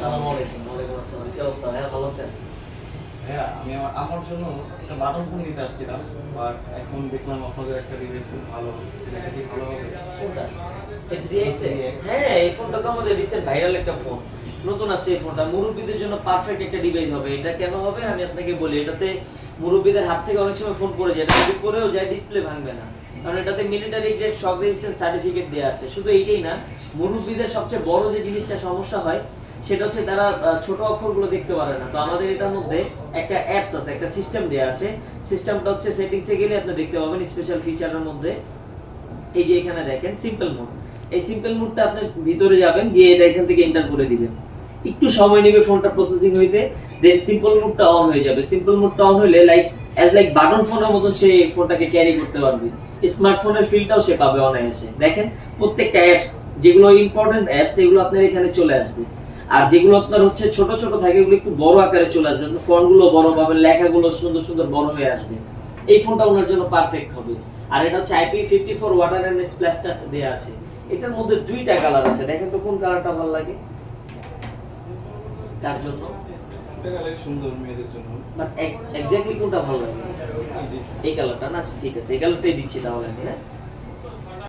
আসসালামু আলাইকুম। ওয়ালাইকুম আসসালাম। কি অবস্থা ভাইয়া, ভালো আছেন? ভাইয়া আমি আমার জন্য একটা বাটন ফোন নিতে আসছিলাম, বাট এখন দেখলাম আপনাদের একটা ডিভাইস খুব ভালো, এটা কি ভালো হবে? কোনটা? এই 3X এ? A3X। হ্যাঁ, এই ফোনটা তো আমাদের রিসেন্ট ভাইরাল একটা ফোন। নতুন আসছে এই ফোনটা। মুরব্বিদের জন্য পারফেক্ট একটা ডিভাইস হবে। এটা কেন হবে আমি আপনাকে বলি। এটাতে মুরব্বিদের হাত থেকে অনেক সময় ফোন পড়ে যায়। এটা যদি পড়েও যায় ডিসপ্লে ভাঙবে না। কারণ এটাতে মিলিটারি গ্রেড শক রেজিস্ট্যান্স সার্টিফিকেট দেয়া আছে। শুধু এইটাই না, মুরব্বিদের সবচেয়ে বড় যে জিনিসটা সমস্যা হয় সেটা হচ্ছে তারা ছোট অক্ষরগুলো দেখতে পারে না। তো আমাদের এটার মধ্যে একটা অ্যাপস আছে, একটা সিস্টেম দেয়া আছে। সিস্টেমটা হচ্ছে সেটিংসে গেলে আপনি দেখতে পাবেন স্পেশাল ফিচারের মধ্যে এই যে এখানে দেখেন সিম্পল মোড। এই সিম্পল মোডটা আপনি ভিতরে যাবেন, গিয়ে এটা এখান থেকে এন্টার করে দিবেন। একটু সময় নেবে ফোনটা প্রসেসিং হইতে, দেন সিম্পল মোডটা অন হয়ে যাবে। সিম্পল মোডটা অন হলে লাইক বাটন ফোনের মতন সে ফোনটাকে ক্যারি করতে পারবে। স্মার্টফোনের ফিলটাও সে পাবে অনায়াসে। দেখেন প্রত্যেকটা অ্যাপস, যেগুলো ইম্পর্টেন্ট অ্যাপস, এগুলো আপনার এখানে চলে আসবে। আর যেগুলো আপনার হচ্ছে ছোট ছোট থাকে এগুলো একটু বড় আকারে চলে আসবে। আপনার ফন্টগুলো বড় পাবেন, লেখাগুলো সুন্দর সুন্দর বড় হয়ে আসবে। এই ফোনটা ওনার জন্য পারফেক্ট হবে। আর এটা হচ্ছে IP54 water and splash touch দেয়া আছে। এটার মধ্যে দুইটা কালার আছে, দেখেন তো কোন কালারটা ভালো লাগে তার জন্য। এটা কালার সুন্দর মেয়েদের জন্য। বাট এক্স্যাক্টলি কোনটা ভালো লাগে? এই যে এই কালারটা না? আচ্ছা ঠিক আছে, এই কালারটাই দিচ্ছি তাহলে আমি। হ্যাঁ